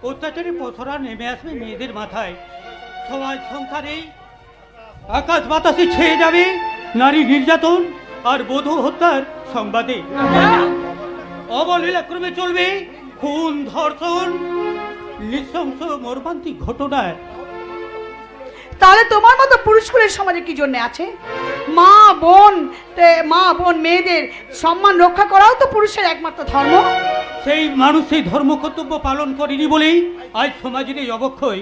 অত্যাচারী পথরা নেমে আসবে মেয়েদের মাথায়। সমাজ সংসারে আকাশ বাতাসে ছেয়ে যাবে নারী নির্যাতন আর বধূ হত্যার সংবাদে। অবলীলাক্রমে চলবে খুন, ধর্ষণ, নৃশংস মর্মান্তিক ঘটনায়। তাহলে তোমার মতো পুরুষকুলের সমাজে কি জন্য আছে? মা বোন মেয়েদের সম্মান রক্ষা করাও তো পুরুষের একমাত্র ধর্ম। সেই মানুষ সেই ধর্ম কর্তব্য পালন করেনি বলেই আজ সমাজের এই অবক্ষয়।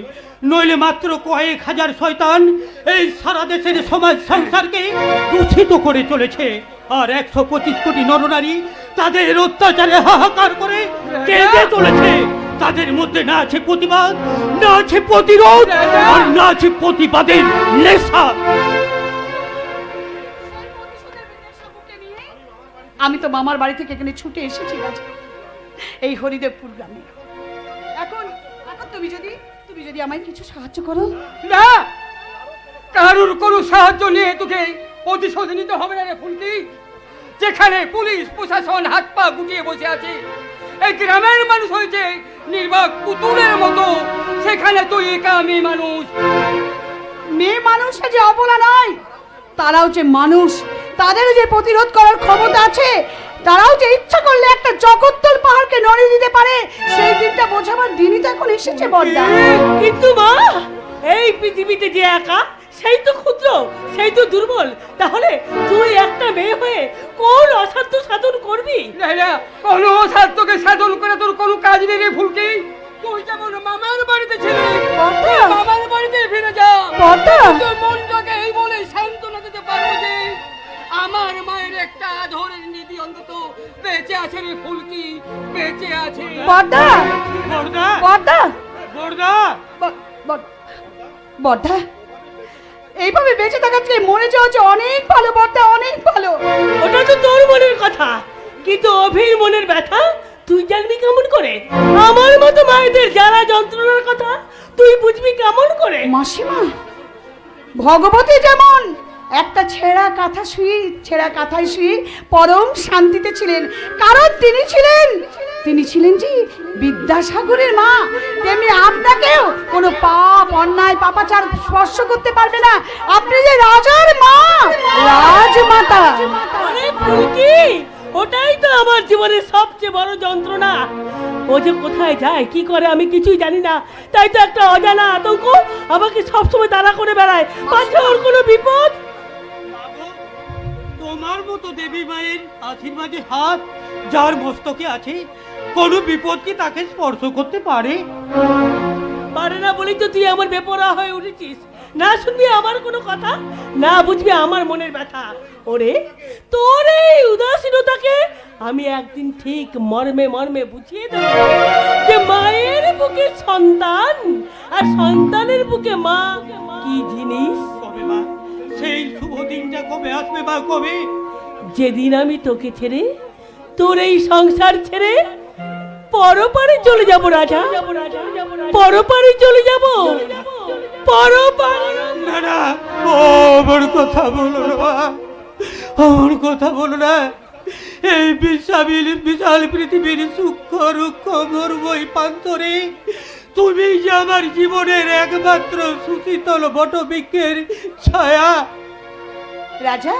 নইলে মাত্র কয়েক হাজার শয়তান এই সারা দেশের সমাজ সংসারকে দূষিত করে চলেছে। আর 125 কোটি নরনারী তাদের অত্যাচারে হাহাকার করে কেঁদে চলেছে। তাদের মধ্যে না আছে প্রতিবাদ, না আছে প্রতিরোধ, আর না আছে প্রতিবাদের নেশা। আমি তো মামার বাড়ি থেকে এখানে ছুটে এসেছি রাজা, এই হরিদেবপুর গ্রামে। এখন তুমি যদি আমায় কিছু সাহায্য করো। না, কারোর কোনো সাহায্য নিয়ে তোকে প্রতিশোধ নিতে হবে না রে ফুলকি। যেখানে পুলিশ প্রশাসন হাত পা গুটিয়ে বসে আছে, এই গ্রামের মানুষ হয়েছে নির্বাক পুতুলের মতো, সেখানে তুই একা মেয়ে মানুষ। মেয়ে মানুষে যে অবলা নয়, তারাও যে মানুষ, তাদেরও যে প্রতিরোধ করার ক্ষমতা আছে, তারাও যে ইচ্ছা করলে একটা জগত্তল পাহাড়কে নড়িয়ে দিতে পারে, সেই দিনটা বোঝাবার দিনই তো এখন এসেছে বড়দা। কিন্তু মা, এই পৃথিবীতে যে একা, সেই তো ক্ষুদ্র, সেই তো দুর্বল। তাহলে তুই একটা মেয়ে হয়ে কোন অসাধ্য সাধন করবি? না, কোনো অসাধ্যকে সাধন করে তোর কোনো কাজ নেই রে ফুলকি। তুই যেমন মামার বাড়িতে ছিলি, মামার বাড়িতে ফিরে যা। তোর মনটাকে এই বলে সান্ত্বনা দিতে পারবো যে আমার মায়ের একটা আদরের নিধি অন্তত বেঁচে আছে রে ফুলকি, বেঁচে আছে। বড়দা, বড়দা, বড়দা, বড়দা, বড়দা, এইভাবে বেঁচে থাকার চেয়ে মরে যাওয়া যে অনেক ভালো বড়দা, অনেক ভালো। ওটা তো তোর মনের কথা, কিন্তু অভির মনের ব্যথা তুই জানবি কেমন করে? আমার মতো মায়েদের জ্বালা যন্ত্রণার কথা তুই বুঝবি কেমন করে? মাসিমা, ভগবতী যেমন একটা ছেঁড়া কাঁথায় শুয়ে পরম শান্তিতে ছিলেন, কারণ তিনি ছিলেন যে বিদ্যাসাগরের মা, তেমনি আপনাকেও কোনো পাপ, অন্যায়, পাপাচার স্পর্শ করতে পারবে না। আপনি যে রাজার মা, রাজমাতা। আরে ফুলকি, ওটাই তো আমার জীবনের সবচেয়ে বড় যন্ত্রণা। ও যে কোথায় যায়, কি করে, আমি কিছুই জানি না। তাই তো একটা অজানা আতঙ্ক আমাকে সবসময় তাড়া করে বেড়ায়। পাছে ওর কোনো বিপদ। তোমার মতো দেবী মায়ের আশীর্বাদী হাত যার মস্তকে আছে, কোন বিপদ কি তাকে স্পর্শ করতে পারে? পারে না বলেই তো তুই আমার বেপরোয়া হয়ে উঠেছিস। না শুনবি আমার কোনো কথা, না বুঝবি আমার মনের ব্যথা। ওরে, তোর এই উদাসীনতাকে আমি একদিন ঠিক মর্মে মর্মে বুঝিয়ে দেব যে মায়ের বুকে সন্তান আর সন্তানের বুকে মা কি জিনিস। কবে মা সেই শুভ দিনটা কবে আসবে মা, কবে? যেদিন আমি তোকে ছেড়ে, তোর এই সংসার ছেড়ে পরপারে চলে যাব রাজা, পরপারে চলে যাব, পরপারে। না না, আমার কথা বলো না মা, আমার কথা বলো না। এই বিশাল পৃথিবীর সূক্ষ্ম রুক্ষ মর্মই প্রান্তরে তুমি যে আমার জীবনের একমাত্র সুশীতল বটবৃক্ষের ছায়া। রাজা,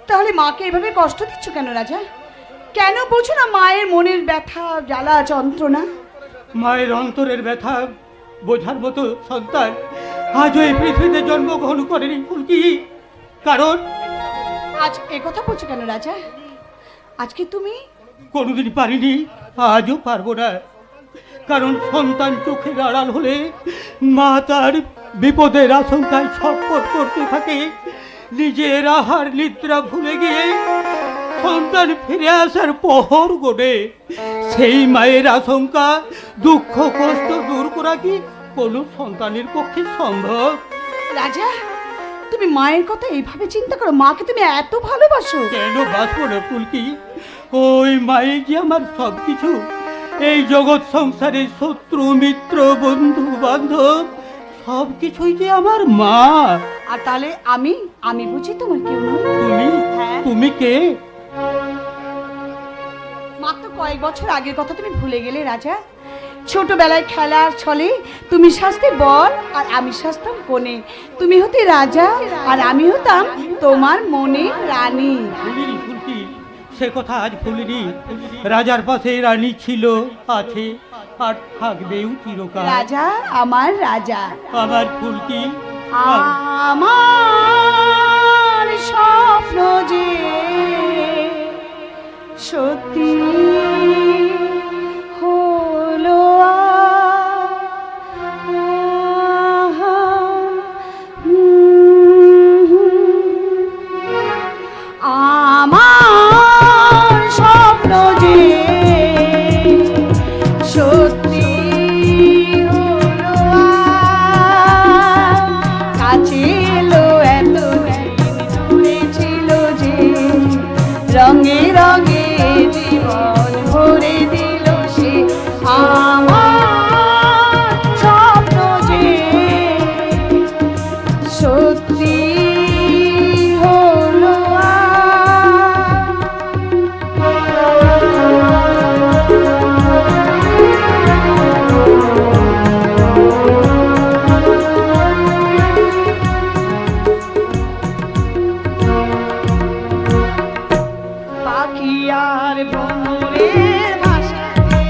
তাহলে মাকে এভাবে কষ্ট দিচ্ছ কেন রাজা? কেন বোঝো না মায়ের মনের ব্যথা, জ্বালা, যন্ত্রণা? মায়ের অন্তরের ব্যথা বোঝার মতো সন্তান আজও এই পৃথিবীতে জন্মগ্রহণ করেনি ফুলকি। কারণ আজ একথা বলছো কেন রাজা? আজকে তুমি কোনোদিন পারিনি, আজও পারবো না। কারণ সন্তান চোখের আড়াল হলে মা তার বিপদের আশঙ্কায় ছটফট করতে থাকে। নিজের আহার নিদ্রা ভুলে গিয়ে সন্তান ফিরে আসার পহর গোনে সেই মায়ের আশঙ্কা, দুঃখ, কষ্ট দূর করা কি কোনো সন্তানের পক্ষে সম্ভব? রাজা, তুমি মায়ের কথা এইভাবে চিন্তা করো? মাকে তুমি এত ভালোবাসো? কেন বাঁচবো না ফুলকি? ওই মায়ে যে আমার সবকিছু। এই জগৎ সংসারের শত্রু, মিত্র, বন্ধু, বান্ধব সবকিছুই যে আমার মা। আর তাহলে আমি বুঝি তোমার কেউ নই? তুমি? হ্যাঁ। তুমি কে? মাত্র কয়েক বছর আগের কথা তুমি ভুলে গেলে রাজা? ছোটবেলায় খেলার ছলে তুমি শাস্তে বর আর আমি শাস্তাম কোণে। তুমি হতে রাজা আর আমি হতাম তোমার মনের রানী। ভুলিনি ফুলকি, সে কথা আজ ভুলিনি। রাজার পাশে রানী ছিল, আছে আর থাকবেও চিরকাল। রাজা আমার রাজা, আমার ফুলকি, আমার স্বপ্ন যে সত্যি হলো আমার স্বপ্ন যে সত্যি হলো কাছে এলো এত দূরে ছিল যে রঙে রঙে জীবন ভরে দিল সে। আমার স্বপ্ন যে সত্যি হলো পাখি আর ভ্রমরের ভাষাতে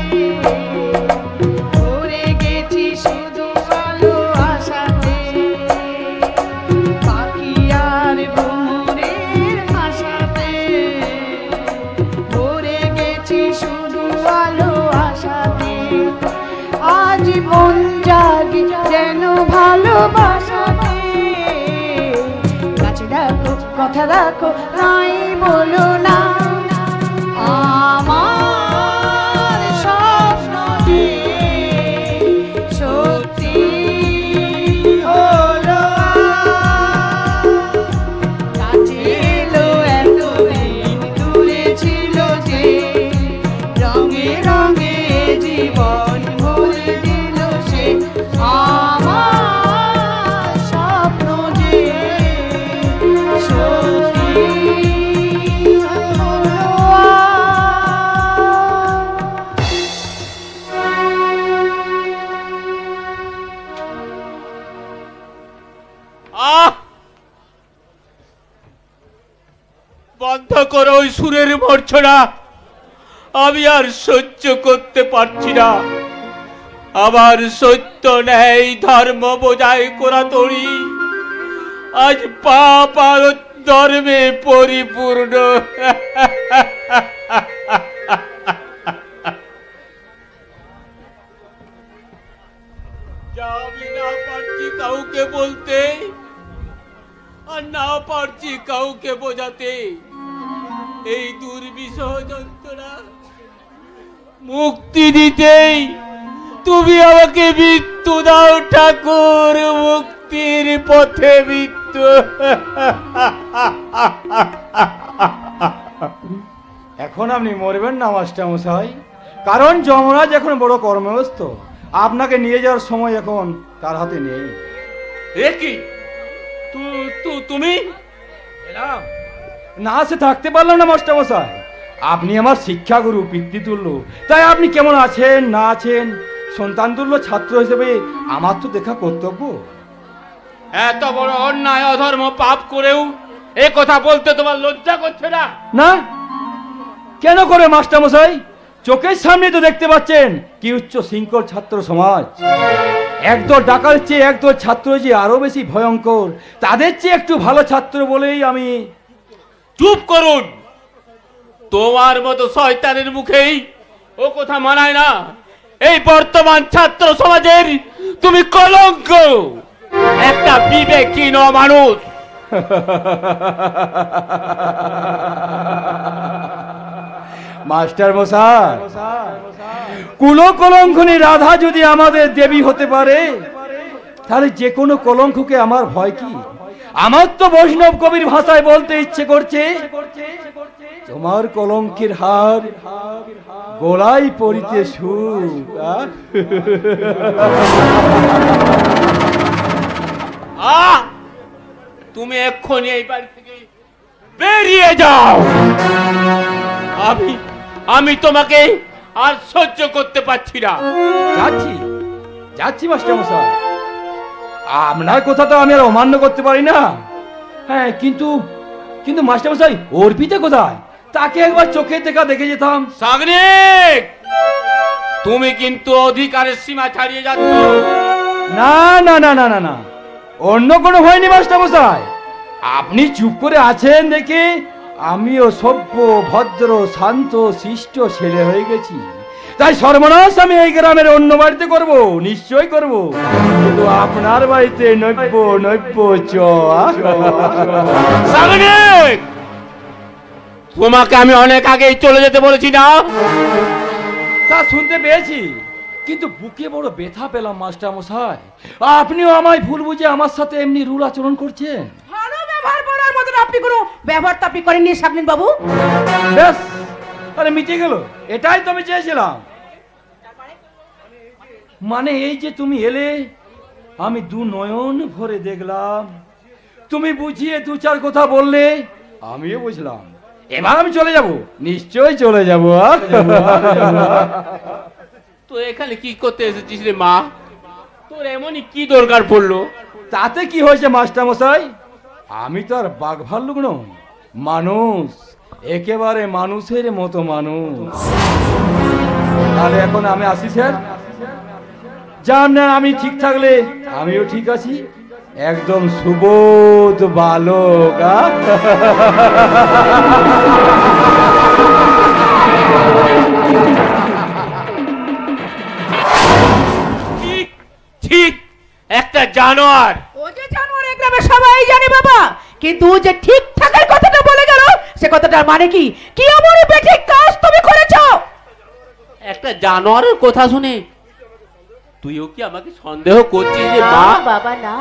ভরে গেছি শুধু ভালোবাসাতে। পাখি আর ভ্রমরের ভাষাতে ভরে গেছি শুধু ভালোবাসাতে। আজীবন জাগে যেন ভালোবাসাতে। কাছে রাখো কথা রাখো নাই বলো না। আমার স্বপ্ন যে সত্যি হলো কাছে এলো এতদিন দূরে ছিল যে রঙে রঙে জীবন ভরে দিল সে। আমার স্বপ্ন যে সত্যি হলো। আহ, বন্ধ করো ওই সুরের মূর্ছনা। আমি আর সহ্য করতে পারছি না। আমার সত্য ন্যায় ধর্ম বোঝায় করা তরি আজ পাপ আর ধর্মে পরিপূর্ণ। যা আমি না পারছি কাউকে বলতে আর না পারছি কাউকে বোঝাতে, এই দুর্বিষহ যন্ত্রণা মুক্তি দিতেই তুমি আমাকে মৃত্যু দাও ঠাকুর, মুক্তির পথে মৃত্যু। এখন আপনি মরবেন না মাস্টার মশাই, কারণ যমরাজ এখন বড় কর্মব্যস্ত। আপনাকে নিয়ে যাওয়ার সময় এখন তার হাতে নেই। এ কি তুমি? এলাম না, সে থাকতে পারলাম না মাস্টার মশাই। আপনি আমার শিক্ষাগুরু, পিতৃতুল্য, তাই আপনি কেমন আছেন না আছেন সন্তানতুল্য ছাত্র হিসেবে আমার তো দেখা কর্তব্য। এত বড় অন্যায় অধর্ম পাপ করেও এ কথা বলতে তোমার লজ্জা করছে না? না, কেন করে মাস্টার মশাই? চোখের সামনে তো দেখতে পাচ্ছেন কি উচ্চ শৃঙ্খল ছাত্র সমাজ। একদল ডাকার চেয়ে একদল ছাত্র যে আরো বেশি ভয়ঙ্কর, তাদের চেয়ে একটু ভালো ছাত্র বলেই আমি। চুপ করুন, তোমার মতো শয়তানের মুখেই ও কথা মানায় না। এই বর্তমান ছাত্র সমাজের তুমি কলঙ্ক, একটা বিবেকহীন মানুষ। মাস্টার মশাই, কুলো কলঙ্কনী রাধা যদি আমাদের দেবী হতে পারে, তাহলে যে কোনো কলঙ্ককে আমার ভয় কি? আমার তো বৈষ্ণব কবির ভাষায় বলতে ইচ্ছে করছে, তোমার কলঙ্কের হার গলায় পড়িতে সুখ। তুমি এক্ষুনি এই বাড়ি থেকে বেরিয়ে যাও। আমি তোমাকে আর সহ্য করতে পারছি না। যাচ্ছি যাচ্ছি মাস্টারমশাই, আপনার কথা তো আমি আর অমান্য করতে পারি না। হ্যাঁ, কিন্তু কিন্তু মাস্টারমশাই অর্পিতা কোথায়? তাকে একবার চোখে দেখা দেখে যেতাম। সাগনিক, তুমি কিন্তু অধিকারের সীমা ছাড়িয়ে যাচ্ছ। না না না না না না, অন্য কোনো হয়নি মাস্টারমশাই। আপনি চুপ করে আছেন দেখে আমিও সভ্য ভদ্র শান্ত শিষ্ট ছেলে হয়ে গেছি। তাই সর্বনাশ আমি এই গ্রামের অন্য বাড়িতে করব, নিশ্চয় করব, কিন্তু আপনার বাড়িতে নৈব্য নৈব্য চ। সাগনিক, তোমাকে আমি অনেক আগেই চলে যেতে বলেছি না? তা শুনতে পেয়েছি, কিন্তু বুকে বড় ব্যথা পেলাম মাস্টারমশাই। আপনিও আমায় ভুল বুঝে আমার সাথে এমনি রুল আচরণ করছেন। ভালো ব্যবহার করার মতন আপনি কোনো ব্যবহার তাপি করেননি শাকনিন বাবু। বেশ, আরে মিটে গেল, এটাই তো আমি চেয়েছিলাম। মানে এই যে তুমি এলে, আমি দু নয়ন ভরে দেখলাম, তুমি বুঝিয়ে দু চার কথা বললে, আমিও বুঝলাম। এবার আমি চলে যাব, নিশ্চয়ই চলে যাব। তো এখানে কি করতে এসেছিস রে মা? তোর এমনই কি দরকার পড়লো? তাতে কি হয়েছে মাস্টারমশাই? আমি তো আর বাঘ ভাল্লুক নই, মানুষ, একেবারে মানুষের মতো মানুষ। তাহলে এখন আমি আসি স্যার। জান না, আমি ঠিক থাকলে আমিও ঠিক আছি, একদম সুবোধ বালক। ঠিক ঠিক, একটা জানোয়ার। ও যে জানোয়ার এই গ্রামে সবাই জানে বাবা, কিন্তু ও যে ঠিক থাকার কথাটা বলে গেল, সে কথাটার মানে কি? কি এমন বেঠিক কাজ তুমি করেছো? একটা জানোয়ারের কথা শুনে তুইও কি আমাকে সন্দেহ করছিস যে মা? বাবা না,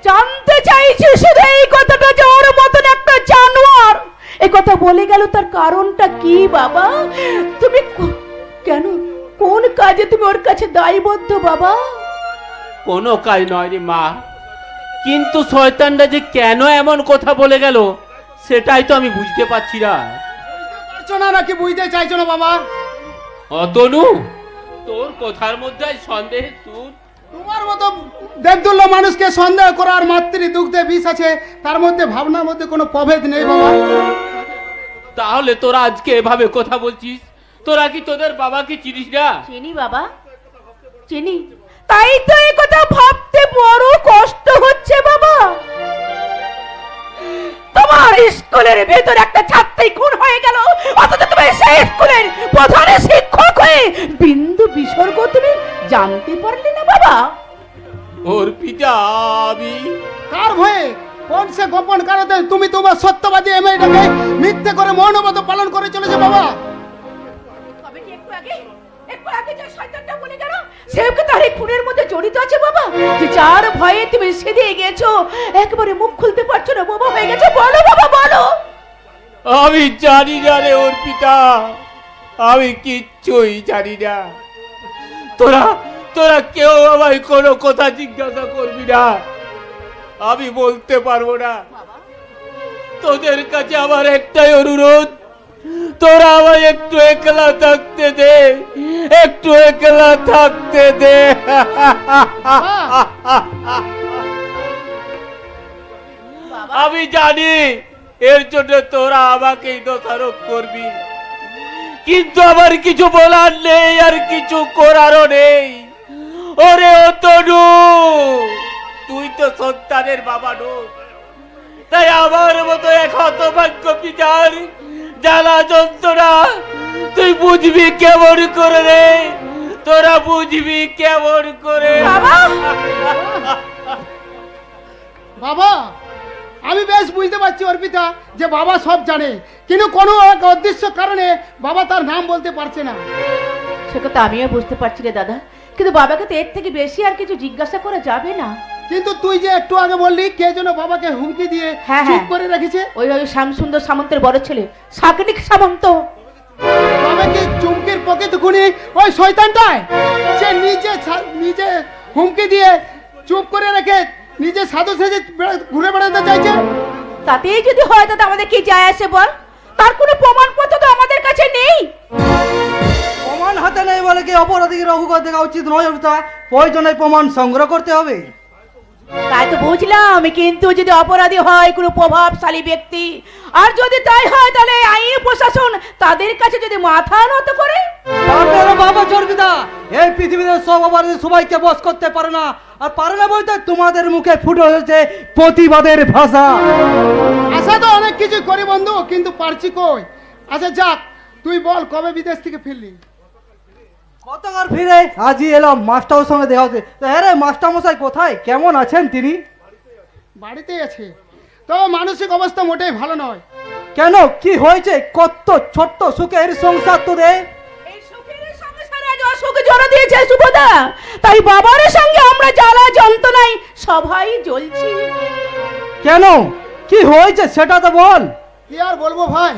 জানতে চাইছি শুধু এই কথাটা যে ওর মতন একটা জানোয়ার এই কথা বলে গেল, তার কারণটা কি বাবা? তুমি কেন, কোন কাজে তুমি ওর কাছে দায়বদ্ধ বাবা? কোনো কাজ নয় রে মা, কিন্তু শয়তানটা যে কেন এমন কথা বলে গেল সেটাই তো আমি বুঝতে পারছি না। পারছো না নাকি বুঝতে চাইছো না বাবা? অতনু, তোর কথার মধ্যে সন্দেহ সুর। তোমার মতো দেবদুল্য মানুষকে সন্দেহ করার মাতৃ দুগ্ধে বিষ আছে, তার মধ্যে ভাবনার মধ্যে কোনো প্রভেদ নেই বাবা। তাহলে তোরা আজকে এভাবে কথা বলছিস, তোরা কি তোদের বাবাকে চিনিস না? চিনি বাবা, চিনি, তাই তো এই কথা ভাবতে বড় কষ্ট হচ্ছে বাবা। তোমার স্কুলের ভেতর একটা ছাত্রী খুন হয়ে গেল, অথচ তুমি সেই স্কুলের প্রধান শিক্ষক হয়ে বিন্দু বিসর্গ তুমি জানতে পারলে না বাবা? ওর পিতা আমি কার ভয়ে, কোন সে গোপন কারণে তুমি তোমার সত্যবাদী এমএটাকে মিথ্যে করে মৌনব্রত পালন করে চলেছো বাবা? তবে কি একটু আগে যে শয়তানটা বলে গেল, সেও কি তার এই খুনের মধ্যে জড়িত আছে বাবা? যে যার ভয়ে তুমি সেদে গেছো, একবারে মুখ খুলতে পারছো না, বাবা হয়ে গেছে, বলো বাবা বলো। আমি জানি না রে ওর পিতা, আমি কিচ্ছুই জানি না। তোরা তোরা কেউ আমায় কোনো কথা জিজ্ঞাসা করবি না, আমি বলতে পারবো না। তোদের কাছে আমার একটাই অনুরোধ, তোরা আমায় একটু একলা থাকতে দে, একটু একলা থাকতে দে। আমি জানি এর জন্য তোরা আমাকেই দোষারোপ করবি, কিন্তু আমার কিছু বলার নেই আর কিছু করারও নেই। ওরে অতনু, তুই তো সন্তানের বাবা নোস, তাই আমার মতো এক হতভাগ্য পিতার জ্বালা যন্ত্রণা তুই বুঝবি কেমন করে রে, তোরা বুঝবি কেমন করে? বাবা, আমি বেশ বুঝতে পারছি অর্পিতা যে বাবা সব জানে, কিন্তু কোনো এক অদৃশ্য কারণে বাবা তার নাম বলতে পারছে না। সে কথা আমিও বুঝতে পারছি রে দাদা, কিন্তু বাবাকে তো এর থেকে বেশি আর কিছু জিজ্ঞাসা করা যাবে না। কিন্তু তুই যে একটু আগে বললি কে যেন বাবাকে হুমকি দিয়ে চুপ করে রেখেছে, ওই শ্যামসুন্দর সামন্তের বড় ছেলে শাকনিক সামন্ত। বাবাকে চুমকির পকেট খুনি ওই শয়তানটাই, সে নিজে হুমকি দিয়ে চুপ করে রেখে নিজে সাধু সেজে ঘুরে বেড়াতে চাইছে। তাতেই যদি হয় তাতে আমাদের কি যায় আসে বল? তার কোনো প্রমাণপত্র তো আমাদের কাছে নেই। প্রমাণ হাতে নেই বলে কি অপরাধীকে রঘুকর দেখা উচিত নয় অর্পিতা? প্রয়োজনে প্রমাণ সংগ্রহ করতে হবে। তাই তো বুঝলাম, কিন্তু যদি অপরাধী হয় কোনো প্রভাবশালী ব্যক্তি, আর যদি তাই হয় তাহলে আইন প্রশাসন তাদের কাছে যদি মাথা নত করে। বাবা চর্বিতা, এই পৃথিবীতে সব অপরাধী সবাইকে বশ করতে পারে না, আর পারে না বলতে তোমাদের মুখে ফুটে হয়েছে প্রতিবাদের ভাষা। আশা তো অনেক কিছু করি বন্ধু, কিন্তু পারছি কই। আচ্ছা যাক, তুই বল কবে বিদেশ থেকে ফিরলি? গতকাল ফিরে আজই এলাম, মাস্টারের সঙ্গে দেখা হতে। হ্যাঁ রে, মাস্টার মশাই কোথায়, কেমন আছেন তিনি? বাড়িতেই আছে, তবে মানসিক অবস্থা মোটেই ভালো নয়। কেন, কি হয়েছে? কত ছোট্ট সুখের সংসার তোদের। এই সুখের সংসারে আজ অসুখ জড়ো দিয়েছে সুভদা, তাই বাবার সঙ্গে আমরা জ্বালা যন্ত্রণায় সবাই জ্বলছি। কেন, কি হয়েছে সেটা তো বল। কি আর বলবো ভাই,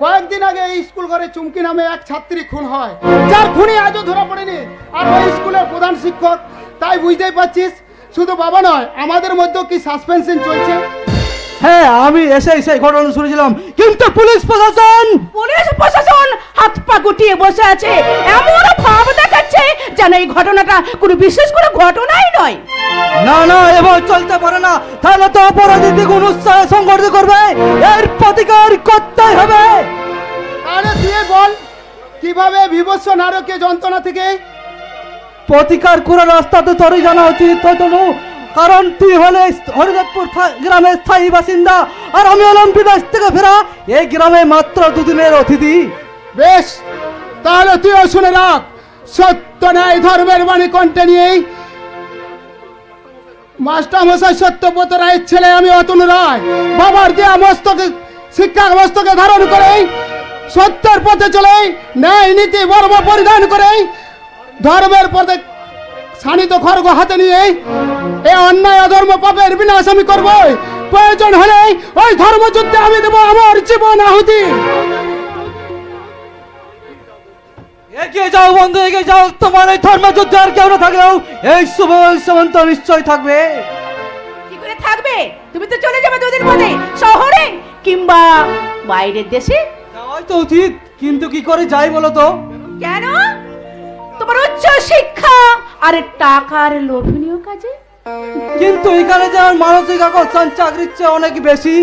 কয়েকদিন আগে এই স্কুল ঘরে চুমকি নামে এক ছাত্রী খুন হয়, যার খুনি আজও ধরা পড়েনি, আর ওই স্কুলের প্রধান শিক্ষক। তাই বুঝতেই পারছিস, শুধু বাবা নয়, আমাদের মধ্যেও কি সাসপেনশন চলছে। হ্যাঁ, আমি সেই ঘটনা শুনেছিলাম, কিন্তু পুলিশ প্রশাসন হাত পা গুটিয়ে বসে আছে, এমন ভাব দেখাচ্ছে যেন এই ঘটনাটা কোনো বিশেষ কোনো ঘটনাই নয়। না, এবার চলতে পারে না, তাহলে তো অপরাধী দ্বিগুণ উৎসাহে সংঘর্ষ করবে, এর প্রতিকার করতে হবে। তাহলে তুই বল কিভাবে বিভৎস নারকীয় যন্ত্রণা থেকে প্রতিকার করার রাস্তা তো তোরই জানা উচিত, তনু, কারণ তুই হলে হরিদেবপুর গ্রামের স্থায়ী বাসিন্দা, আর আমি হলাম বিদেশ থেকে ফেরা এই গ্রামে মাত্র দুদিনের অতিথি। বেশ, তাহলে তুইও শুনে রাখ, সত্য ন্যায় ধর্মের বাণী কণ্ঠে নিয়েই মাস্টার মশাই সত্যব্রত রায়ের ছেলে আমি অতনু রায়, বাবার দেয়া মস্তকে শিক্ষা মস্তকে ধারণ করে সত্যের পথে চলে, ন্যায় নীতি বর্ম পরিধান করে, ধর্মের পথে শানিত খড়গ হাতে নিয়ে এই অন্যায় অধর্ম পাপের বিনাশ আমি করবো। প্রয়োজন হলে ওই ধর্মযুদ্ধে আমি দেবো আমার জীবন আহুতি। এগিয়ে যাও বন্ধু, এগিয়ে যাও, তোমার এই ধর্মযুদ্ধে আর কেউ না থাকলেও এই শুভ সীমান্ত নিশ্চয় থাকবে। কি করে থাকবে? তুমি তো চলে যাবে দুদিন পরে শহরে কিংবা বাইরের দেশে। যাওয়াই তো উচিত, কিন্তু কি করে যাই বলো তো? কেন? তোমার উচ্চ শিক্ষা আর টাকার লোভনীয় কাজে। কিন্তু এখানে যেমন মানসিক আকর্ষণ চাকরির চেয়ে অনেক বেশি।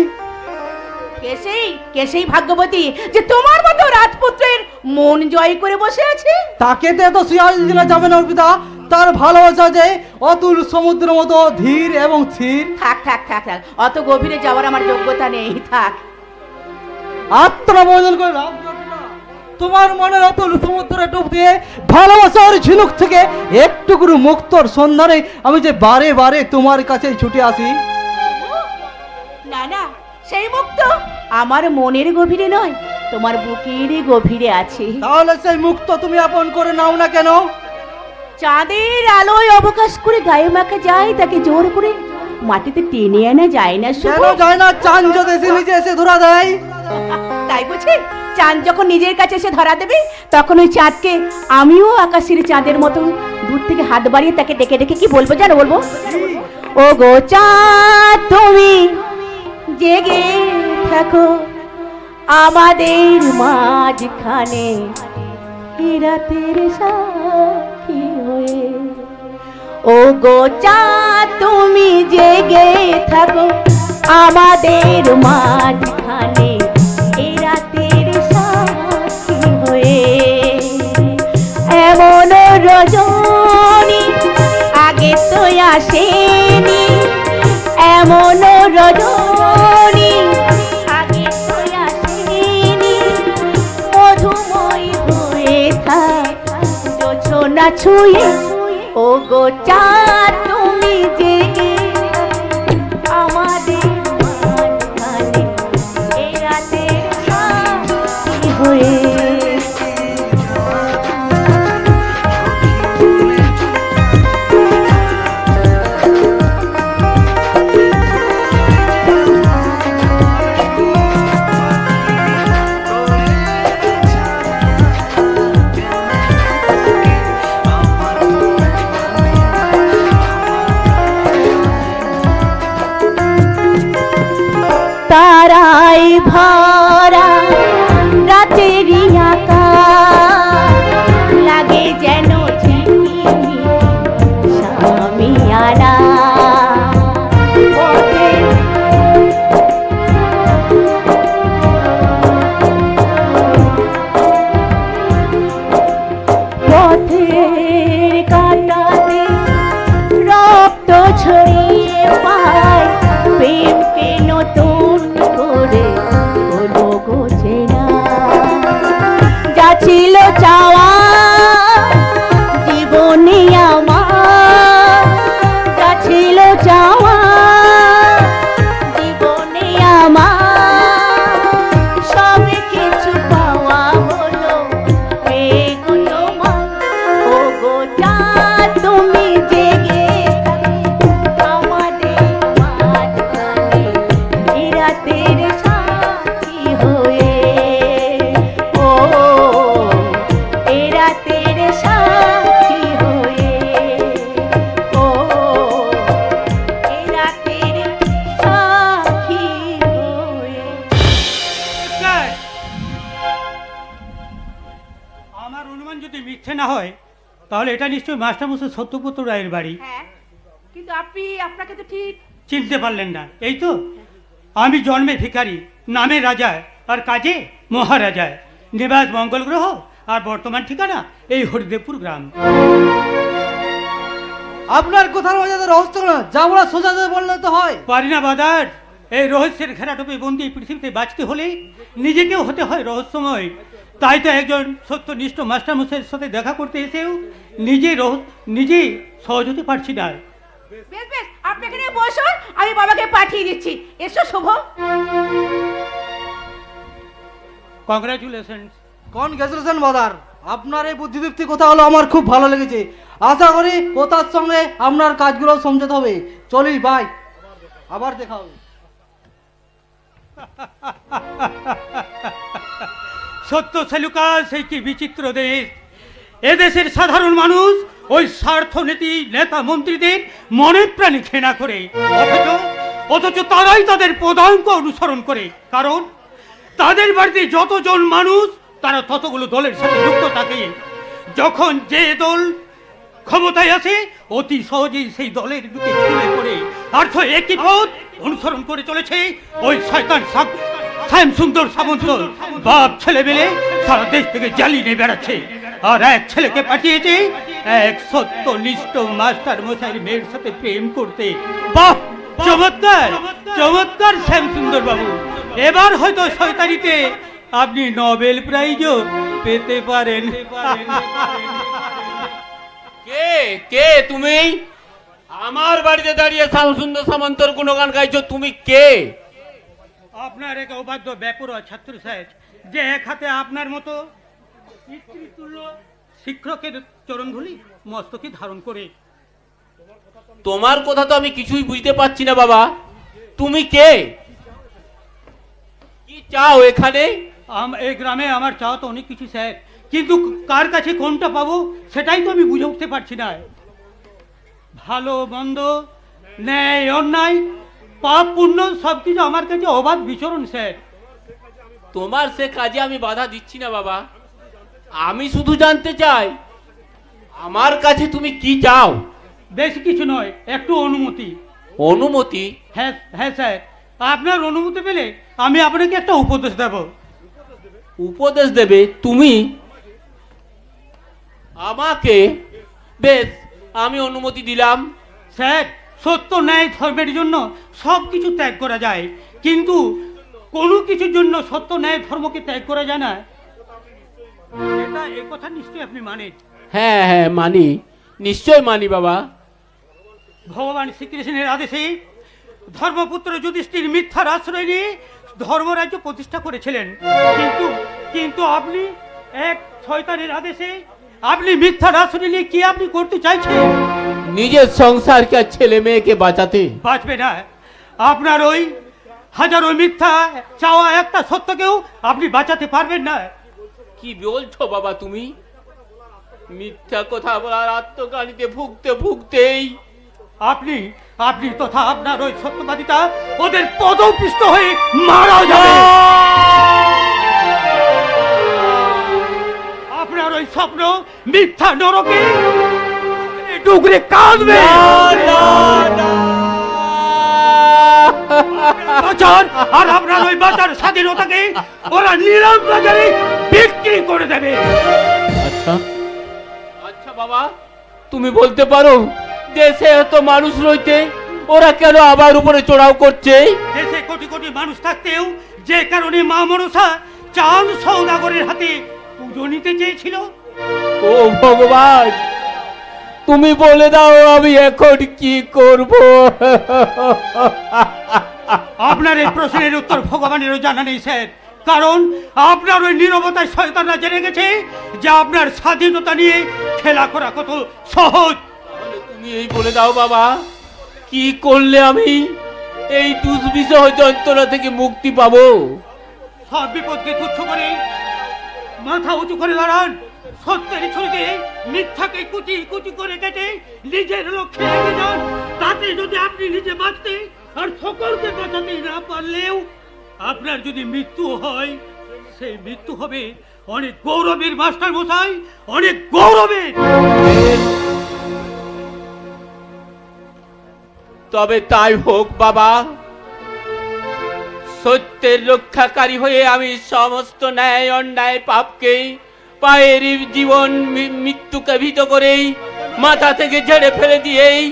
কেসেই ভাগ্যবতী যে তোমার মতো রাজপুত্রের মন জয় করে বসে আছে। তাকে তো শিয়াল দিলে যাবে না অর্পিতা, তার ভালোবাসা যে অতুল সমুদ্রের মতো ধীর এবং স্থির। থাক, অত গভীরে যাওয়ার আমার যোগ্যতা নেই, থাক। আত্মনাবজন করে লাভ করবে না। তোমার মনের অতুল সমুদ্রে ডুব দিয়ে ভালোবাসার ঝিনুক থেকে একটুকুর মুক্তর সন্ধানে আমি যে বারে বারে তোমার কাছে ছুটে আসি। না, সেই মুক্ত আমার মনের গভীরে নয়, তোমার বুকের গভীরে আছে। তাহলে সেই মুক্ত তুমি আপন করে নাও না কেন? চাঁদের আলোয় অবকাশ করে গায়ে মাখা যায়, তাকে জোর করে মাটিতে টেনে আনা যায় না। কেন যায় না? চাঁদ যদি নিজে এসে ধরা দেয়। তাই বুঝি চাঁদ যখন নিজের কাছে এসে ধরা দেবে, তখন ওই চাঁদকে আমিও আকাশের চাঁদের মতন দূর থেকে হাত বাড়িয়ে তাকে ডেকে ডেকে কি বলবো জানো? বলবো, ও গো চাঁদ তুমি জেগে থাকো আমাদের মাঝখানে রাতের সাক্ষী হয়ে। ও গো চাঁদ তুমি জেগে থাকো আমাদের মাঝখানে রাতের সাক্ষী হয়ে। এমন রজনী আগে তো আসেনি, এমন রজনী আগে তো আসেনি, মধুময় হয়ে থাক জোছনা ছুঁয়ে। ও গো চাঁদ তুমি জেগে আমাদের মাঝখানে এই রাতের সাক্ষী হয়ে। তারাই ভরা ছিল চাওয়া জীবনে আমার, যা ছিল চাওয়া জীবনে আমার, সব কিছু পাওয়া হলো গো তোমার। ও গো চাঁদ তুমি জেগে আমাদের মাঝখানে রাতের সাথী হয়ে, ও এ রাতের সাথী হয়ে, ও এ রাতের সাথী হয়ে। স্যার, আমার অনুমান যদি মিথ্যে না হয় তাহলে এটা নিশ্চয়ই মাস্টারমশাই সত্যপুত্র রায়ের বাড়ি। হ্যাঁ, কিন্তু আপনাকে তো ঠিক চিনতে পারলেন না? এই তো, আমি জন্মে ভিখারি, নামে রাজা, আর কাজে মহারাজা। নিবাস মঙ্গল গ্রহ, আর বর্তমান ঠিকানা এই হরিদেবপুর গ্রাম। আপনার কোথার মধ্যে রহস্য না, যা বলা সোজা বললে তো হয়। পারি না বাদার, এই রহস্যের ঘেরাটোপে বন্দি পৃথিবীতে বাঁচতে হলে নিজেকেও হতে হয় রহস্যময়। তাই তো একজন সত্যনিষ্ঠ মাস্টারমশাইয়ের সাথে দেখা করতে এসেও নিজেই সহজ হতে পারছি না। বেশ বেশ, আপনি এখানে বসুন, আমি বাবাকে পাঠিয়ে দিচ্ছি। এসো শুভ। কংগ্রাচুলেশন। কনগ্রাচুলেশন বাদার, আপনার এই বুদ্ধিদীপ্তি কথা হলো আমার খুব ভালো লেগেছে। আশা করি কথার সঙ্গে আপনার কাজগুলো সমঝোতা হবে। চলি বাই, আবার দেখা হবে। সত্য সেলুকা সেই কি বিচিত্র দেশ। এদেশের সাধারণ মানুষ ওই স্বার্থনীতি নেতা মন্ত্রীদের মনে প্রাণে ঘৃণা করে, অথচ তারাই তাদের পদাঙ্ক অনুসরণ করে। কারণ তাদের বাড়িতে যতজন মানুষ তারা ততগুলো দলের সাথে যুক্ত থাকে। যখন যে দল ক্ষমতায় আসে অতি সহজেই সেই দলের দিকে ছুঁড়ে পড়ে। আর তো একই পথ অনুসরণ করে চলেছে ওই শয়তান শ্যাম সুন্দর সামন্ত। বাপ ছেলে মেলে সারা দেশ থেকে জ্বালিয়ে নিয়ে বেড়াচ্ছে, আর এক ছেলেকে পাঠিয়েছে এক সত্যনিষ্ঠ মাস্টার মশাইয়ের মেয়ের সাথে প্রেম করতে। বাহ, চমৎকার চমৎকার শ্যাম সুন্দর বাবু, এবার হয়তো শয়তানিতে আপনি নোবেল প্রাইজও পেতে পারেন। কে কে তুমি? আমার বাড়িতে দাঁড়িয়ে শ্যামসুন্দর সামন্তর গুণগান গাইছো, তুমি কে? আপনার এক অবাধ্য ব্যাকুরা ছাত্র সাহেব, যে এক হাতে আপনার মতো স্ত্রীতুল্য শিক্ষকের চরণধুলি মস্তকে ধারণ করে। তোমার কথা তো আমি কিছুই বুঝতে পারছি না বাবা, তুমি কে? কি চাও এখানে? এই গ্রামে আমার চাওয়া তো অনেক কিছু স্যার, কিন্তু কার কাছে কোনটা পাবো সেটাই তো আমি বুঝে উঠতে পারছি না। ভালো মন্দ, ন্যায় অন্যায়, পাপ পুণ্য সবকিছু আমার কাছে অবাধ বিচরণ স্যার। তোমার সে কাজে আমি বাধা দিচ্ছি না বাবা, আমি শুধু জানতে চাই আমার কাছে তুমি কি চাও? বেশি কিছু নয়, একটু অনুমতি। অনুমতি? হ্যাঁ হ্যাঁ স্যার, আপনার অনুমতি পেলে আমি আপনাকে একটা উপদেশ দেব। উপদেশ দেবে তুমি আমাকে? বেশ, আমি অনুমতি দিলাম। স্যার, সত্য ন্যায় ধর্মের জন্য সব কিছু ত্যাগ করা যায়, কিন্তু কোনো কিছুর জন্য সত্য ন্যায় ধর্মকে ত্যাগ করা যায় না। এটা এই কথা নিশ্চয়ই আপনি মানেন। হ্যাঁ হ্যাঁ মানি, নিশ্চয় মানি বাবা। ভগবান শ্রীকৃষ্ণের আদেশে ধর্মপুত্র যুধিষ্ঠির মিথ্যার আশ্রয় নিয়ে ধর্মরাজ্য প্রতিষ্ঠা করেছিলেন, কিন্তু আপনি এক শয়তানের আদেশে আপনি মিথ্যার আশ্রয় নিয়ে কি আপনি করতে চাইছেন? নিজের সংসারকে আর ছেলে মেয়েকে বাঁচাতে। বাঁচবে না, আপনার ওই হাজারো মিথ্যা চাওয়া একটা সত্যকেও আপনি বাঁচাতে পারবেন না। কি বলছো বাবা তুমি? মিথ্যা কথা বলার আত্মকানিতে ভুগতে ভুগতেই আপনি তথা আপনার ওই সত্যবাদিতা ওদের পদপিষ্ট হয়ে মারা যাবে। আপনার ওই স্বপ্ন মিথ্যা নরকে ডুগরে কাঁদবে। আর আপনার ওই বাঁচার স্বাধীনতাকে ওরা নিলাম বাজারে বিক্রি করে দেবে। আচ্ছা আচ্ছা বাবা, তুমি বলতে পারো দেশে এত মানুষ রইতে ওরা কেন আবার উপরে চড়াও করছে? দেশে কোটি কোটি মানুষ থাকতেও যে কারণে মা মনসা চাঁদ সৌদাগরের হাতে পুজো নিতে চেয়েছিল? ও ভগবান, তুমি বলে দাও আমি এখন কি করব। আপনার এই প্রশ্নের উত্তর ভগবানেরও জানা নেই স্যার, কারণ আপনার ওই নীরবতায় শয়তানরা জেনে গেছে যে আপনার স্বাধীনতা নিয়ে খেলা করা কত সহজ। তুমি এই বলে দাও বাবা, কি করলে আমি এই দুর্বিষহ যন্ত্রণা থেকে মুক্তি পাবো? সব বিপদকে তুচ্ছ করে মাথা উঁচু করে দাঁড়ান, সত্যের ছুরিতে মিথ্যাকে কুচি কুচি করে কেটে নিজের লক্ষ্যে এগিয়ে যান। তাতে যদি আপনি নিজে বাঁচতে আর সকলকে বাঁচাতে না পারলেও আপনার যদি মৃত্যু হয়, সেই মৃত্যু হবে অনেক গৌরবের মাস্টার মশাই, অনেক গৌরবের। তবে তাই হোক বাবা, সত্যের রক্ষাকারী হয়ে আমি সমস্ত ন্যায় অন্যায় পাপকে পায়ের জীবন মৃত্যুকে ভীত করেই মাথা থেকে ঝেড়ে ফেলে দিয়েই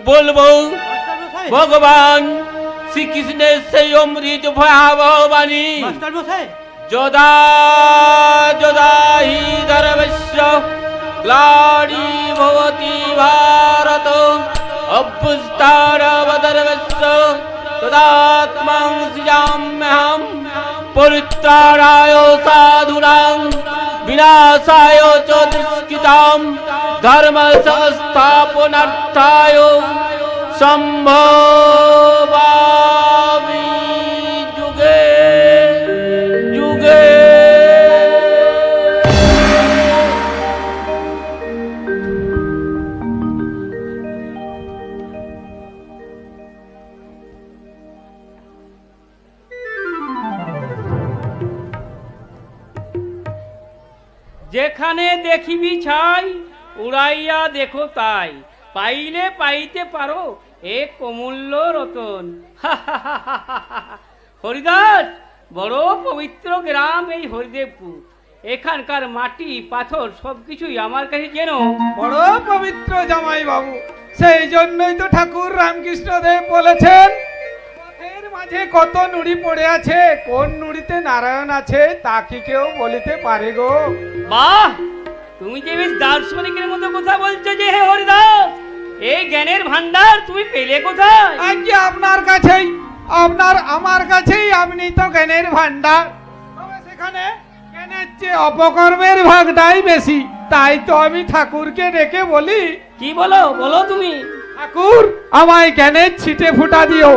বলবো, ভগবান শ্রীকৃষ্ণের সেই অমৃত ভয়াবহ বাণী, যদা যদা হি ধর্মস্য গ্লানি ভবতি ভারত অভ্যুত্থানমধর্মস্য তদাত্মাং সৃজাম্যহম পরিত্রাণায় সাধুনাং বিনাশায় চ দুষ্কৃতাম ধর্ম সংস্থাপনার্থায় সম্ভবামি যুগে যুগে। যেখানে দেখিবি ছাই উড়াইয়া দেখো তাই, পাইলে পাইতে পারো এ কমূল্য রতন। হরিদাস, বড় পবিত্র গ্রাম এই হরিদেবপুর। এখানকার মাটি পাথর সবকিছুই আমার কাছে যেন বড় পবিত্র জামাই বাবু। সেই জন্যই তো ঠাকুর রামকৃষ্ণ দেব বলেছেন, পথের মাঝে কত নুড়ি পড়ে আছে, কোন নুড়িতে নারায়ণ আছে তা কি কেউ বলিতে পারে গো। বাহ, তুমি যে বেশ দার্শনিকের মতো কথা বলছো যে হে হরিদাস, এই জ্ঞানের ভান্ডার তুমি পেলে কোথায়? আজকে আপনার কাছেই, আমার কাছেই আপনি তো জ্ঞানের ভান্ডার। তবে সেখানে জ্ঞানের চেয়ে অপকর্মের ভাগটাই বেশি, তাই তো আমি ঠাকুরকে ডেকে বলি। কি বলো বলো তুমি? ঠাকুর, আমায় জ্ঞানের ছিটে ফুটা দিও,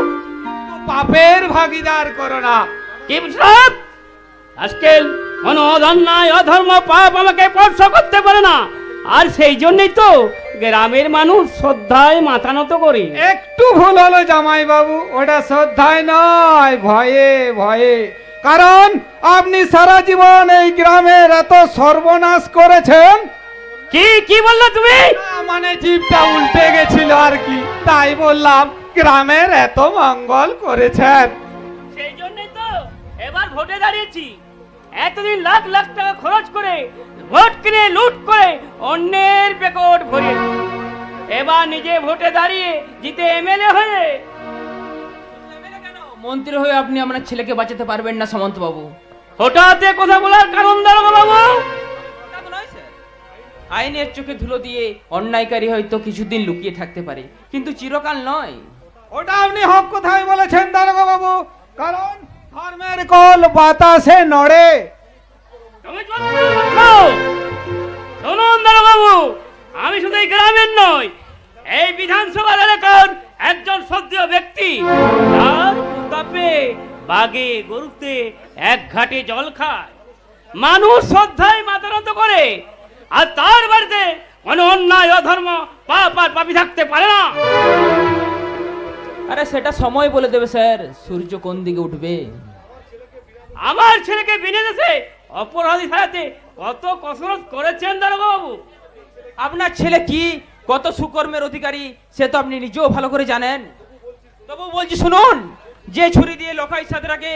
পাপের ভাগীদার করো না। কি বুঝলাম? আজকাল কোন অন্যায় অধর্ম পাপ আমাকে স্পর্শ করতে পারে না, আর সেই জন্যই তো গ্রামের মানুষ শ্রদ্ধায় মাথা নত করে। একটু ভুল হলো জামাই বাবু, ওটা শ্রদ্ধায় নয়, ভয়ে ভয়ে। কারণ আপনি সারা জীবন এই গ্রামের এত সর্বনাশ করেছেন। কি কি বললে তুমি? মানে জিভটা উল্টে গেছিল আর কি, তাই বললাম গ্রামের এত মঙ্গল করেছেন। সেই জন্যই তো এবার ভোটে দাঁড়িয়েছি। এতদিন লাখ লাখ টাকা খরচ করে ভোট কিনে লুট করে অন্যের পেকট ভরে, এবার নিজে ভোটে দাঁড়িয়ে জিতে এমএলএ হয়ে। মন্ত্রী হয়ে আপনি আপনার ছেলেকে বাঁচাতে পারবেন না সামন্ত বাবু। হঠাৎ কথা বলার কারণ দাঁড়াবো বাবু? আইনের চোখে ধুলো দিয়ে অন্যায়কারী হয়তো কিছুদিন লুকিয়ে থাকতে পারে, কিন্তু চিরকাল নয়। ওটা আপনি হক কথাই বলেছেন দারোগা বাবু, কারণ ধর্মের কল বাতাসে নড়ে। শুনুন দারোগাবু, আমি শুধু এই গ্রামের নয়, এই বিধানসভা এলাকার একজন শ্রদ্ধেয় ব্যক্তি। তার তাপে বাগে গরুতে এক ঘাটে জল খায়, মানুষ শ্রদ্ধায় মাথা নত করে, আর তার বাড়িতে কোনো অন্যায় অধর্ম পাপ আর পাপী থাকতে পারে না। আরে সেটা সময় বলে দেবে স্যার, সূর্য কোন দিকে উঠবে। আমার ছেলেকে বিদেশে অপরাধী সাজাতে কত কসরত করেছেন দারোগাবু। আপনার ছেলে কি কত সুকর্মের অধিকারী সে তো আপনি নিজেও ভালো করে জানেন। তবু বলছি শুনুন, যে ছুরি দিয়ে লোকাই সাদরাকে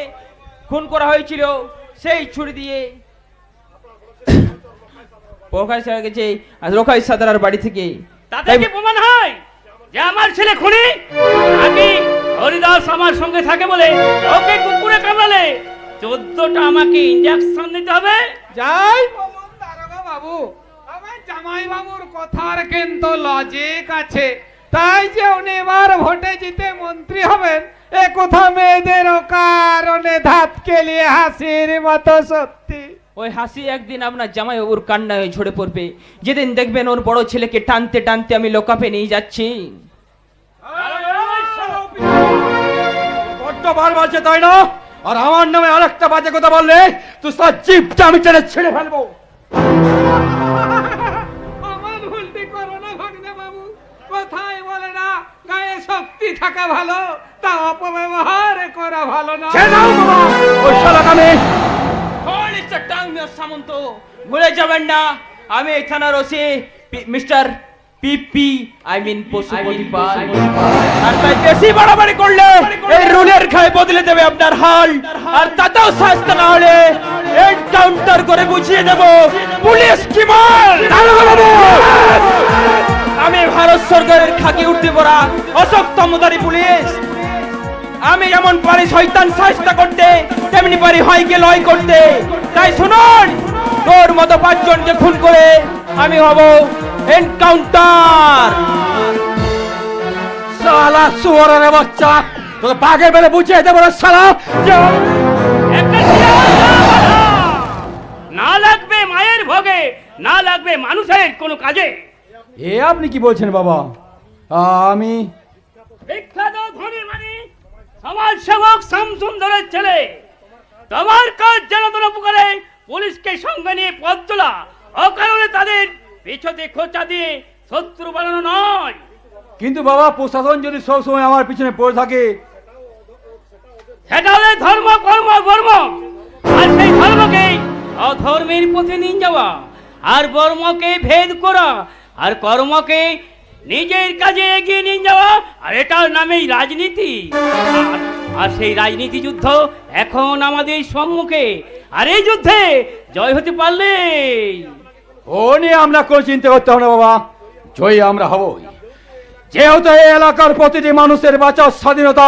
খুন করা হয়েছিল, সেই ছুরি দিয়ে লোকাই সাদরার বাড়ি থেকে তাতে কি প্রমাণ হয় যে আমার ছেলে খুনি? আমি হরিদাস আমার সঙ্গে থাকে বলে ওকে কুকুরে কামড়ালে 14টা আমাকে ইনজেকশন দিতে হবে। যাই বলুন বাবু, আমার জামাই বাবুর কথার কিন্তু লজিক আছে। তাই যে উনি এবার ভোটে জিতে মন্ত্রী হবেন, এ কথা মেয়েদের কারণে ধাত কেলিয়ে হাসির মতো সত্যি। ওই হাসি একদিন আপনার জামাই বাবুর কান্নায় ঝরে পড়বে, যেদিন দেখবেন ওর বড় ছেলেকে টানতে টানতে আমি লোকাপে নিয়ে যাচ্ছি। বড্ড বার বাজছে তাই না? আর আমার নামে আরেকটা বাজে কথা বললে তুই তার জিভটা আমি টেনে ছেড়ে ফেলবো। আমার ভুলটি করো না ভাগ্নে বাবু, কথাই বলে না গায়ে শক্তি থাকা ভালো, তা অপব্যবহার করা ভালো না। ওই শালা কামে সামন্ত ভুলে যাবেন না, আমি এই থানার OC mister PP, I mean Pashupati Pal. আর তাই বেশি বাড়াবাড়ি করলে এই রুলের খায় বদলে দেবে আপনার হাল, আর তাতেও শাস্তি না হলে এনকাউন্টার করে বুঝিয়ে দেব পুলিশ কি মাল। আমি ভারত সরকারের খাকি উঠতে পড়া অশোক তমদারি পুলিশ। আমি যেমন পারি শয়তান শাস্তি করতে, তেমনি পারি হয়কে লয় করতে। তাই শুনুন, তোর মতো 5 জনকে খুন করে আমি হব এনকাউন্টার। শালা শুয়োরের বাচ্চা, তোকে বাঘে বেলে বুঝিয়ে দেবো রে শালা। না লাগবে মায়ের ভোগে, না লাগবে মানুষের কোনো কাজে। এ আপনি কি বলছেন বাবা? আমি বিখ্যাত ধনী মানে সমাজ সেবক শামসুন্দরের ছেলে। তোমার কাজ জনগণ উপকারে পুলিশকে সঙ্গে নিয়ে পথ চলা, অকারণে তাদের পিছতে খোঁচা দিয়ে শত্রু বানানো নয়। কিন্তু বাবা, প্রশাসন যদি সবসময় আমার পিছনে পড়ে থাকে, সেটা হলে ধর্ম কর্ম বর্ম, আর সেই ধর্মকে অধর্মের পথে নিয়ে যাওয়া, আর বর্মকে ভেদ করা, আর কর্মকে নিজের কাজে এগিয়ে নিয়ে যাওয়া, আর এটার নামেই রাজনীতি। আর সেই রাজনীতি যুদ্ধ এখন আমাদের সম্মুখে, আর এই যুদ্ধে জয় হতে পারলে ও নিয়ে আমরা কোনো চিন্তা করতে হবে না বাবা, জয়ী আমরা হবই। যেহেতু এই এলাকার প্রতিটি মানুষের বাঁচার স্বাধীনতা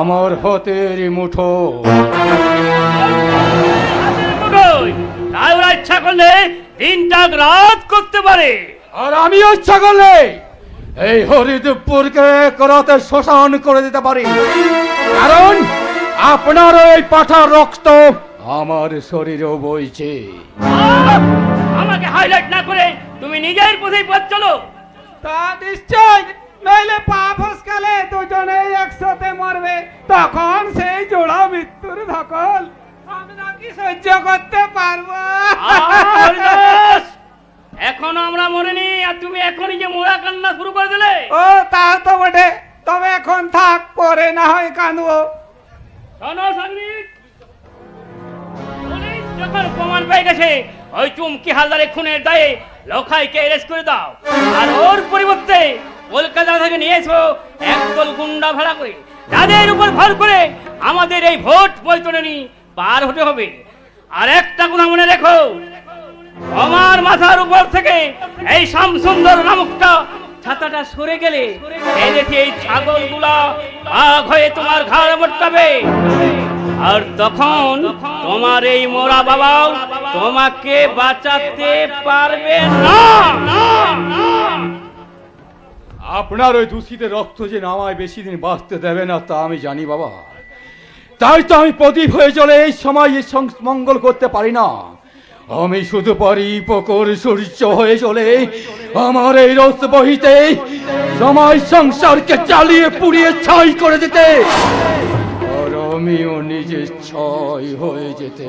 আমার হাতের মুঠো। তাই ওরা ইচ্ছা করলে দিনটা রাত করতে পারে, আর আমিও ইচ্ছা করলে এই হরিদেবপুরকে করাতে শ্মশান করে দিতে পারি। কারণ আপনার ওই পাঠার রক্ত আমার শরীরেও বইছে। আমাকে হাইলাইট না করে তুমি নিজের পথেই পথ চলো। তা নিশ্চয়, নইলে পা ফসকালে দুজনেই একসাথে মরবে, তখন সেই জোড়া মৃত্যুর ধকল আমরা কি সহ্য করতে পারবো? এখন আমরা মরিনি, আর তুমি এখনই যে মোড়া কান্না শুরু করে দিলে। ও তা তো বটে, তবে এখন থাক, পরে না হয় কাঁদবো। শোনো সাংবাদিক, পুলিশ যখন প্রমাণ পেয়ে গেছে ওই চুমকি হালদারের খুনের দায়ে লোখাইকে অ্যারেস্ট করে দাও, আর ওর পরিবর্তে কলকাতা থেকে নিয়ে এসো একদল গুন্ডা ভাড়া করে, যাদের উপর ভর করে আমাদের এই ভোট বৈতরণী পার হতে হবে। আর একটা কথা মনে রেখো, আমার মাথার উপর থেকে এই শামসুন্দর নামকটা ছাতাটা সরে গেলে এই দেখি এই ছাগলগুলা বাঘ হয়ে তোমার ঘাড় মটকাবে, আর তখন তোমার এই মোরা বাবা তোমাকে বাঁচাতে পারবে না। আপনার ওই দূষিতের রক্ত যে আমায় বেশি দিন বাঁচতে দেবে না তা আমি জানি বাবা। তাই তো আমি প্রদীপ হয়ে চলে এই সমাজের মঙ্গল করতে পারি না। আমি শুধু পারি পকর সূর্য হয়ে চলে আমার এই রস বহিতে সমাজ সংসারকে জ্বালিয়ে পুড়িয়ে ছাই করে দিতে, আর আমিও নিজে ছাই হয়ে যেতে।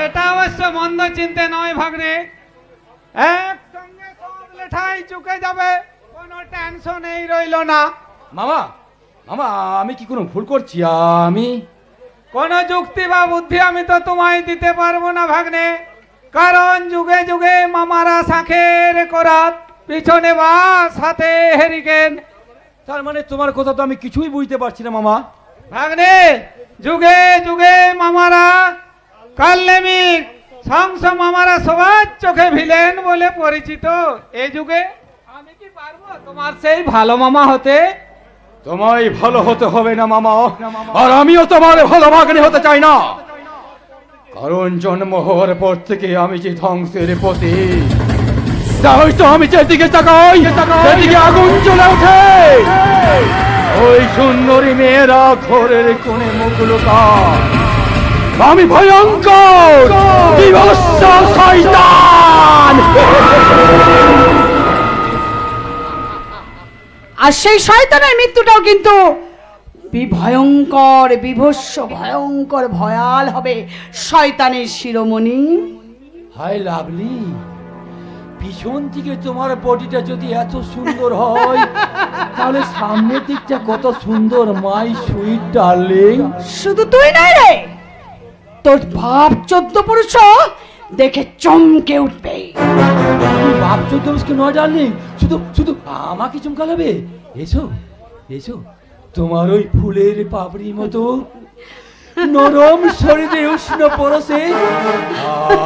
এটা অবশ্য মন্দ চিন্তা নয় ভাগ্নে, একসঙ্গে সব লেঠাই চুকে যাবে, কোনো টেনশনই রইল না। মামা মামা, আমি কি কোনো ভুল করছি? আমি কোন যুক্তি বা বুদ্ধি আমি তো তোমায় দিতে পারবো না ভাগ্নে, কারণ যুগে যুগে মামারা শাঁখের করাত, পিছনে বাস হাতে হেরিকেন। তার মানে তোমার কথা তো আমি কিছুই বুঝতে পারছি না মামা। ভাগ্নে, যুগে যুগে মামারা কালনেমিক সংস মামারা সবার চোখে ভিলেন বলে পরিচিত। এই যুগে আমি কি পারবো তোমার সেই ভালো মামা হতে? তোমায় ভালো হতে হবে না মামা, আর আমিও তোমার ভালো ভাগ্নে হতে চাই না। কারণ জন্ম হওয়ার পর থেকে আমি যে ধ্বংসের পথে, তাই তো আমি যেদিকে তাকাই সেদিকে আগুন জ্বলে ওঠে। ওই সুন্দরী মেয়েরা ঘরের কোণে মুখ লুকায়, আমি ভয়ঙ্কর বিভৎস শয়তান। আর সেই শয়তানের মৃত্যুটাও কিন্তু ভয়ঙ্কর, বিভৎস, ভয়ঙ্কর, ভয়াল হবে শয়তানের শিরোমণি। হাই লাভলি, পিছন থেকে তোমার বডিটা যদি এত সুন্দর হয়, তাহলে সামনের দিকটা কত সুন্দর, মাই সুইট ডার্লিং। শুধু তুই নাই রে, তোর ভাব 14 পুরুষ দেখে চমকে উঠবে। বাপ 14 নয় ডার্লিং, শুধু শুধু আমাকে চমকালাবে। এসো এসো, তোমার ওই ফুলের পাপড়ি মতো নরম শরীরে উষ্ণ পরশে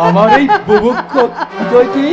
আমার এই বুভুক্ষ হৃদয়কে